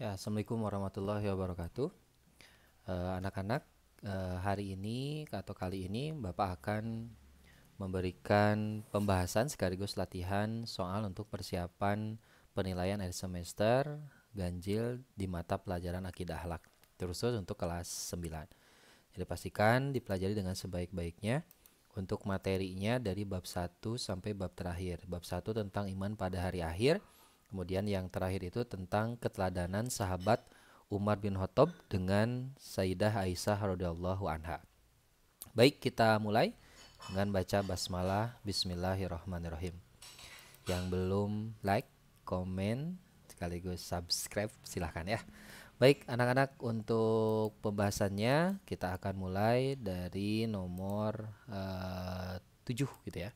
Ya, Assalamualaikum warahmatullahi wabarakatuh. Anak-anak, hari ini atau kali ini Bapak akan memberikan pembahasan sekaligus latihan soal untuk persiapan penilaian akhir semester ganjil di mata pelajaran akidah akhlak, terkhusus untuk kelas 9. Jadi pastikan dipelajari dengan sebaik-baiknya untuk materinya dari bab 1 sampai bab terakhir. Bab 1 tentang iman pada hari akhir, kemudian yang terakhir itu tentang keteladanan sahabat Umar bin Khattab dengan Sayyidah Aisyah radhiyallahu anha. Baik, kita mulai dengan baca basmalah bismillahirrahmanirrahim. Yang belum like, komen, sekaligus subscribe silahkan ya. Baik anak-anak, untuk pembahasannya kita akan mulai dari nomor 7 gitu ya.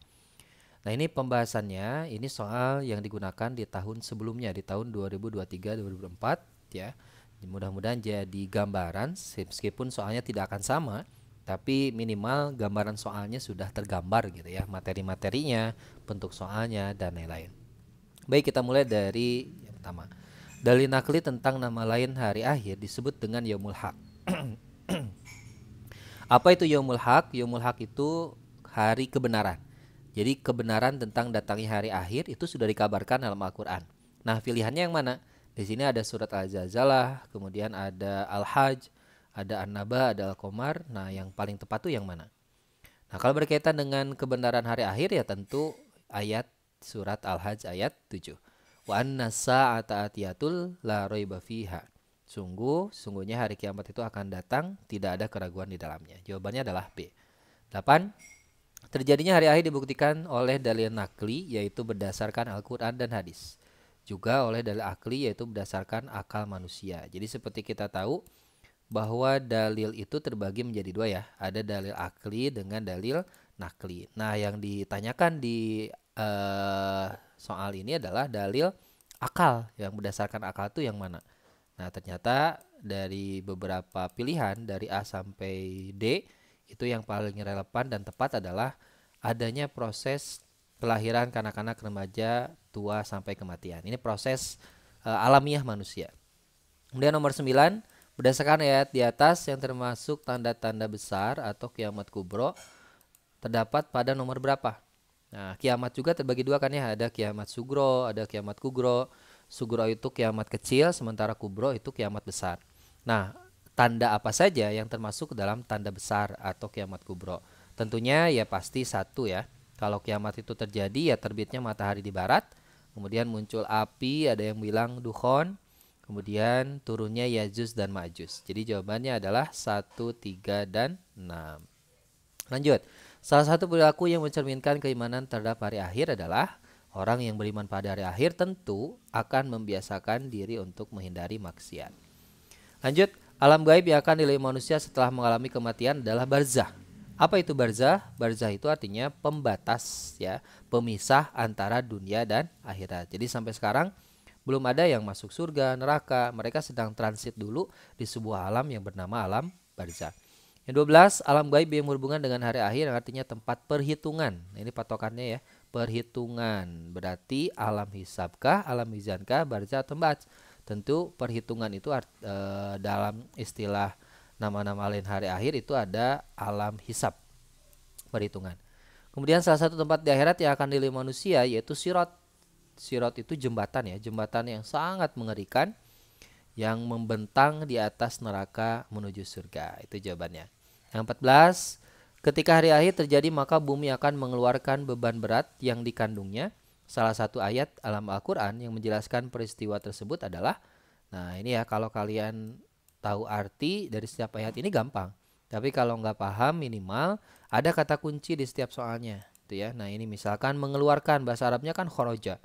Nah, ini pembahasannya, ini soal yang digunakan di tahun sebelumnya, di tahun 2023-2024 ya. Mudah-mudahan jadi gambaran, meskipun soalnya tidak akan sama, tapi minimal gambaran soalnya sudah tergambar gitu ya, materi-materinya, bentuk soalnya, dan lain-lain. Baik, kita mulai dari yang pertama. Dalil nakli tentang nama lain hari akhir disebut dengan Yaumul Haq. Apa itu Yaumul Haq? Yaumul Haq itu hari kebenaran. Jadi kebenaran tentang datangnya hari akhir itu sudah dikabarkan dalam Al-Quran. Nah, pilihannya yang mana? Di sini ada surat Al-Zalzalah, kemudian ada Al-Hajj, ada An-Naba, ada Al-Qamar. Nah, yang paling tepat itu yang mana? Nah, kalau berkaitan dengan kebenaran hari akhir ya tentu ayat surat Al-Hajj ayat 7. Wa anna sa'ata atiyatul la raiba fiha. Sungguhnya hari kiamat itu akan datang, tidak ada keraguan di dalamnya. Jawabannya adalah B. 8. Terjadinya hari akhir dibuktikan oleh dalil nakli, yaitu berdasarkan Al-Quran dan hadis. Juga oleh dalil akli, yaitu berdasarkan akal manusia. Jadi seperti kita tahu bahwa dalil itu terbagi menjadi dua ya. Ada dalil akli dengan dalil nakli. Nah, yang ditanyakan di soal ini adalah dalil akal. Yang berdasarkan akal itu yang mana? Nah, ternyata dari beberapa pilihan dari A sampai D, itu yang paling relevan dan tepat adalah adanya proses kelahiran kanak-kanak, remaja, tua sampai kematian. Ini proses alamiah manusia. Kemudian nomor 9, berdasarkan ayat di atas yang termasuk tanda-tanda besar atau kiamat kubro terdapat pada nomor berapa? Nah, kiamat juga terbagi dua kan ya, ada kiamat sugro, ada kiamat kugro. Sugro itu kiamat kecil, sementara kubro itu kiamat besar. Nah, tanda apa saja yang termasuk dalam tanda besar atau kiamat kubro? Tentunya ya pasti satu ya. Kalau kiamat itu terjadi ya terbitnya matahari di barat, kemudian muncul api, ada yang bilang dukhon, kemudian turunnya Yajuj dan Majuj. Jadi jawabannya adalah 1, 3, dan 6. Lanjut. Salah satu perilaku yang mencerminkan keimanan terhadap hari akhir adalah orang yang beriman pada hari akhir tentu akan membiasakan diri untuk menghindari maksiat. Lanjut, alam gaib yang akan dilihat manusia setelah mengalami kematian adalah barzah. Apa itu barzah? Barzah itu artinya pembatas ya, pemisah antara dunia dan akhirat. Jadi sampai sekarang belum ada yang masuk surga, neraka. Mereka sedang transit dulu di sebuah alam yang bernama alam barzah. Yang 12, alam gaib yang berhubungan dengan hari akhir yang artinya tempat perhitungan. Nah, ini patokannya ya, perhitungan. Berarti alam hisabkah, alam mizankah, barzah atau mbats. Tentu perhitungan itu dalam istilah nama-nama lain hari akhir itu ada alam hisab, perhitungan. Kemudian salah satu tempat di akhirat yang akan dilihat manusia yaitu sirat. Sirat itu jembatan ya, jembatan yang sangat mengerikan yang membentang di atas neraka menuju surga. Itu jawabannya. Yang 14, ketika hari akhir terjadi maka bumi akan mengeluarkan beban berat yang dikandungnya. Salah satu ayat alam Al-Quran yang menjelaskan peristiwa tersebut adalah, nah ini ya, kalau kalian tahu arti dari setiap ayat ini gampang. Tapi kalau nggak paham minimal ada kata kunci di setiap soalnya. Itu ya. Nah ini misalkan mengeluarkan, bahasa Arabnya kan khoroja.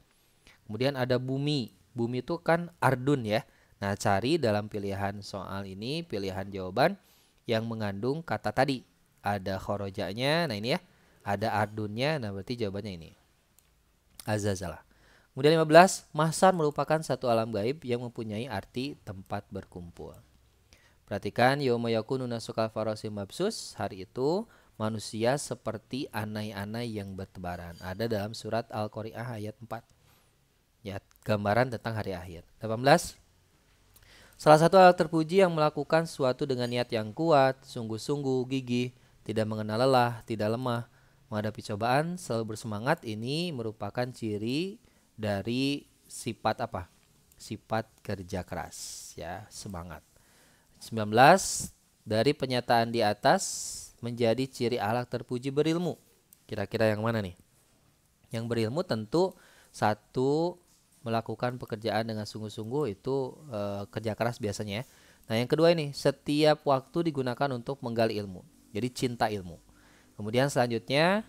Kemudian ada bumi. Bumi itu kan ardun ya. Nah, cari dalam pilihan soal ini, pilihan jawaban yang mengandung kata tadi. Ada khorojanya, nah ini ya. Ada ardunnya, nah berarti jawabannya ini. Azazalah. Kemudian 15, mahsyar merupakan satu alam gaib yang mempunyai arti tempat berkumpul. Perhatikan, yauma yakunu nasukal farasim mabsus, hari itu manusia seperti anai-anai yang bertebaran. Ada dalam surat Al-Qari'ah ayat 4. Ya, gambaran tentang hari akhir. 18. Salah satu alat terpuji yang melakukan sesuatu dengan niat yang kuat, sungguh-sungguh, gigih, tidak mengenal lelah, tidak lemah, menghadapi cobaan, selalu bersemangat, ini merupakan ciri dari sifat apa? Sifat kerja keras, ya, semangat. 19. Dari pernyataan di atas menjadi ciri alat terpuji berilmu. Kira-kira yang mana nih? Yang berilmu tentu satu, melakukan pekerjaan dengan sungguh-sungguh, itu kerja keras biasanya ya. Nah yang kedua ini, setiap waktu digunakan untuk menggali ilmu, jadi cinta ilmu. Kemudian selanjutnya,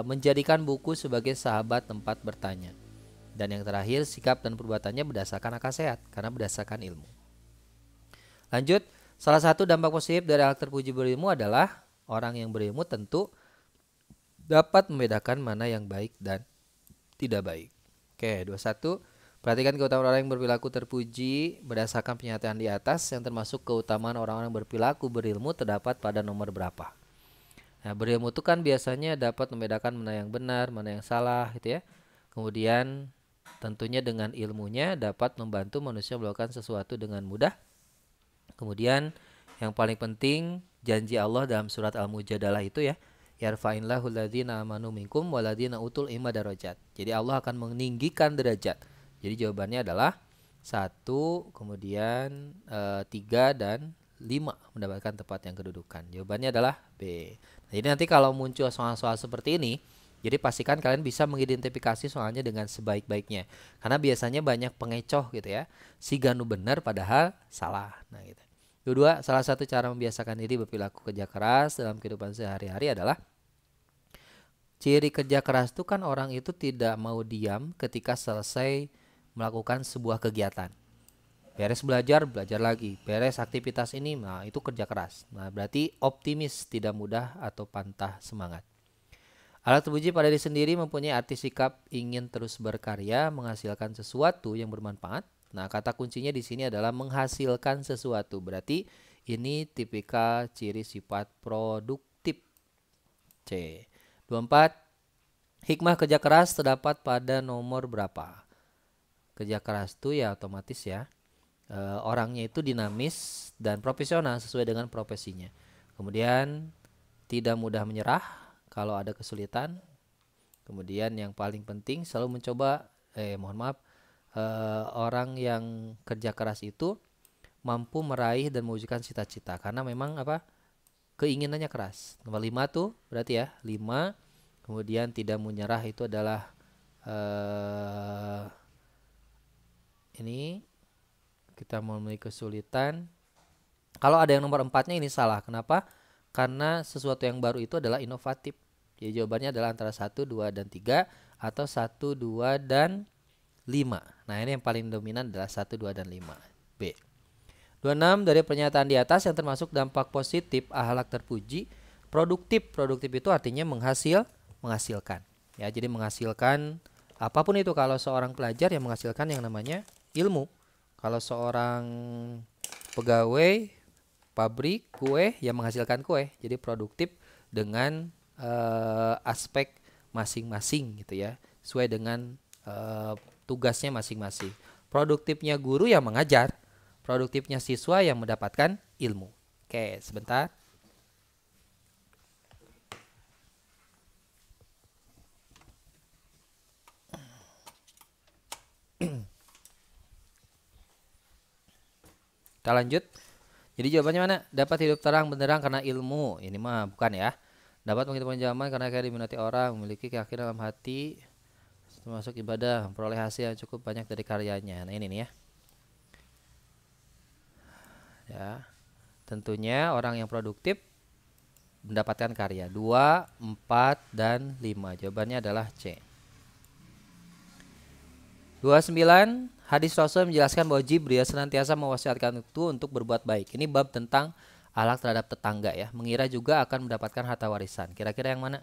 menjadikan buku sebagai sahabat tempat bertanya. Dan yang terakhir, sikap dan perbuatannya berdasarkan akal sehat karena berdasarkan ilmu. Lanjut, salah satu dampak positif dari alat terpuji berilmu adalah orang yang berilmu tentu dapat membedakan mana yang baik dan tidak baik. Oke, 21. Perhatikan keutamaan orang yang berperilaku terpuji berdasarkan pernyataan di atas, yang termasuk keutamaan orang-orang berperilaku berilmu terdapat pada nomor berapa. Nah, berilmu itu kan biasanya dapat membedakan mana yang benar, mana yang salah gitu ya. Kemudian tentunya dengan ilmunya dapat membantu manusia melakukan sesuatu dengan mudah. Kemudian yang paling penting, janji Allah dalam surat Al-Mujadalah itu ya, yarfa'illahu alladzina amanu minkum waladzina utul ilma darajat. Jadi Allah akan meninggikan derajat. Jadi jawabannya adalah 1, kemudian 3 dan 5 mendapatkan tempat yang kedudukan. Jawabannya adalah B. Nah, jadi nanti kalau muncul soal-soal seperti ini, jadi pastikan kalian bisa mengidentifikasi soalnya dengan sebaik-baiknya. Karena biasanya banyak pengecoh gitu ya. Si Ganu benar padahal salah. Nah gitu. Kedua, salah satu cara membiasakan diri berperilaku kerja keras dalam kehidupan sehari-hari adalah, ciri kerja keras itu kan orang itu tidak mau diam ketika selesai melakukan sebuah kegiatan. Beres belajar, belajar lagi. Beres aktivitas ini, nah itu kerja keras. Nah berarti optimis, tidak mudah atau pantah semangat. Alat terpuji pada diri sendiri mempunyai arti sikap ingin terus berkarya, menghasilkan sesuatu yang bermanfaat. Nah, kata kuncinya di sini adalah menghasilkan sesuatu. Berarti ini tipikal ciri sifat produktif. C. 24. Hikmah kerja keras terdapat pada nomor berapa? Kerja keras itu ya otomatis ya, orangnya itu dinamis dan profesional sesuai dengan profesinya. Kemudian tidak mudah menyerah kalau ada kesulitan. Kemudian yang paling penting selalu mencoba, orang yang kerja keras itu mampu meraih dan mewujudkan cita-cita karena memang apa, keinginannya keras. Nomor 5 tuh berarti ya 5. Kemudian tidak menyerah itu adalah ini kita memiliki kesulitan. Kalau ada yang nomor 4-nya ini salah. Kenapa? Karena sesuatu yang baru itu adalah inovatif. Jadi jawabannya adalah antara 1, 2, dan 3 atau 1, 2, dan 5. Nah ini yang paling dominan adalah 1, 2, dan 5. B. 26. Dari pernyataan di atas yang termasuk dampak positif akhlak terpuji, produktif. Produktif itu artinya menghasilkan. Ya, jadi menghasilkan apapun itu. Kalau seorang pelajar yang menghasilkan yang namanya ilmu. Kalau seorang pegawai pabrik kue yang menghasilkan kue. Jadi produktif dengan aspek masing-masing gitu ya, sesuai dengan tugasnya masing-masing. Produktifnya guru yang mengajar, produktifnya siswa yang mendapatkan ilmu. Oke, sebentar. Kita lanjut. Jadi jawabannya mana? Dapat hidup terang benderang karena ilmu. Ini mah bukan ya. Dapat menghidupkan zaman karena kaya diminati orang, memiliki keyakinan dalam hati, termasuk ibadah, memperoleh hasil yang cukup banyak dari karyanya. Nah ini nih ya. Ya, tentunya orang yang produktif mendapatkan karya. 2, 4, dan 5. Jawabannya adalah C. 29. Hadis Rasul menjelaskan bahwa Jibril senantiasa mewasiatkan itu untuk berbuat baik. Ini bab tentang akhlak terhadap tetangga ya. Mengira juga akan mendapatkan harta warisan. Kira-kira yang mana?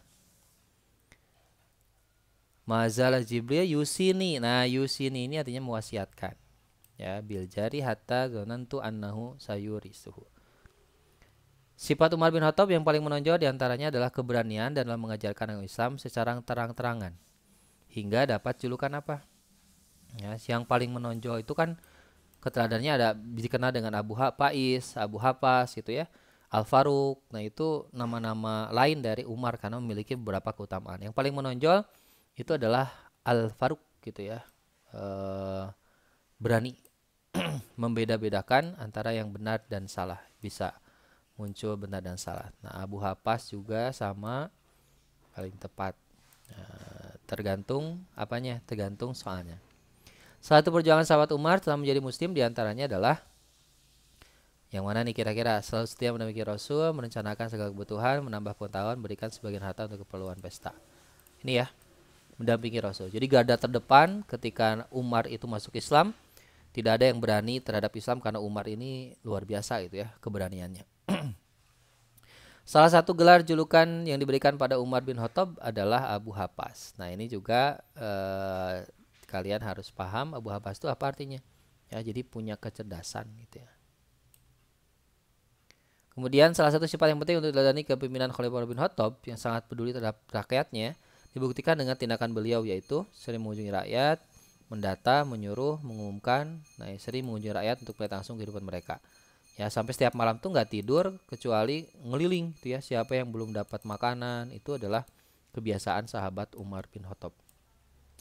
Mazalah Jibril yusini. Nah, yusini ini artinya mewasiatkan. Ya, bil jari hatta zanantu annahu sayurisuhu. Sifat Umar bin Khattab yang paling menonjol diantaranya adalah keberanian dan dalam mengajarkan agama Islam secara terang-terangan. Hingga dapat julukan apa? Ya, yang paling menonjol itu kan Keteladanannya ada dikenal dengan Abu Pais, Abu Hafas gitu ya. Al Faruq. Nah, itu nama-nama lain dari Umar karena memiliki beberapa keutamaan. Yang paling menonjol itu adalah Al Faruq gitu ya. Berani membeda-bedakan antara yang benar dan salah. Bisa muncul benar dan salah. Nah, Abu Hafas juga sama, paling tepat. Tergantung apanya, tergantung soalnya. Salah satu perjuangan sahabat Umar setelah menjadi muslim diantaranya adalah yang mana nih kira-kira? Selalu setia mendampingi Rasul, merencanakan segala kebutuhan, menambah pengetahuan, berikan sebagian harta untuk keperluan pesta. Ini ya, mendampingi Rasul. Jadi garda terdepan ketika Umar itu masuk Islam, tidak ada yang berani terhadap Islam karena Umar ini luar biasa gitu ya keberaniannya. Salah satu gelar julukan yang diberikan pada Umar bin Khattab adalah Abu Hafas. Nah, ini juga kalian harus paham Abu Hafas itu apa artinya. Ya, jadi punya kecerdasan gitu ya. Kemudian salah satu sifat yang penting untuk diteladani kepemimpinan Khalifah Umar bin Khattab yang sangat peduli terhadap rakyatnya dibuktikan dengan tindakan beliau, yaitu sering mengunjungi rakyat, mendata, menyuruh, mengumumkan, sering mengunjungi rakyat untuk melihat langsung kehidupan mereka. Ya, sampai setiap malam tuh nggak tidur kecuali ngeliling tuh ya, siapa yang belum dapat makanan. Itu adalah kebiasaan sahabat Umar bin Khattab.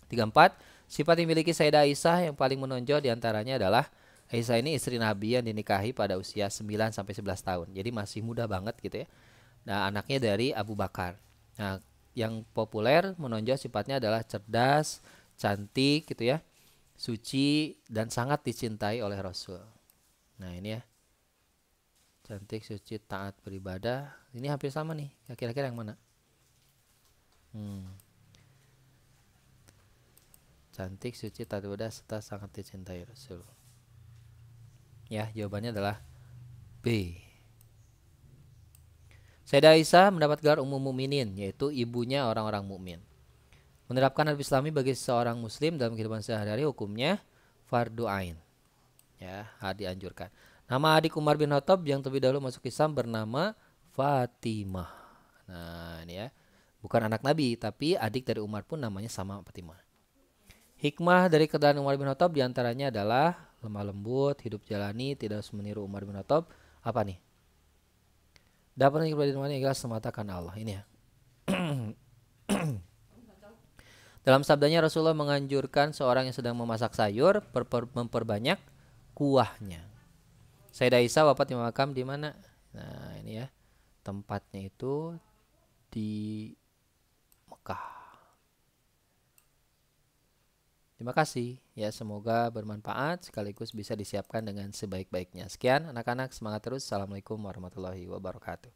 34, sifat yang dimiliki Sayyidah Aisyah yang paling menonjol diantaranya adalah Aisyah ini istri Nabi yang dinikahi pada usia 9 sampai 11 tahun. Jadi masih muda banget gitu ya. Nah, anaknya dari Abu Bakar. Nah, yang populer menonjol sifatnya adalah cerdas, cantik gitu ya, suci, dan sangat dicintai oleh Rasul. Nah, ini ya, cantik, suci, taat, beribadah. Ini hampir sama nih. Kira-kira yang mana? Cantik, suci, taat beribadah, serta sangat dicintai Rasul. Ya, jawabannya adalah B. Sayyidah Aisyah mendapat gelar Ummul Mukminin, yaitu ibunya orang-orang mukmin. Menerapkan adab Islami bagi seorang muslim dalam kehidupan sehari-hari hukumnya fardu ain. Ya, dianjurkan. Nama adik Umar bin Khattab yang terlebih dahulu masuk Islam bernama Fatimah. Nah, ini ya. Bukan anak Nabi, tapi adik dari Umar pun namanya sama Fatimah. Hikmah dari kedatangan Umar bin Khattab diantaranya adalah lemah lembut, hidup jalani, tidak harus meniru Umar bin Khattab. Apa nih? Dapat keberanian yang ikhlas semata karena Allah. Ini ya. Dalam sabdanya Rasulullah menganjurkan seorang yang sedang memasak sayur memperbanyak kuahnya. Sayyidah Aisyah wafat di makam di mana? Nah, ini ya. Tempatnya itu di Mekah. Terima kasih ya, semoga bermanfaat sekaligus bisa disiapkan dengan sebaik-baiknya. Sekian anak-anak, semangat terus. Assalamualaikum warahmatullahi wabarakatuh.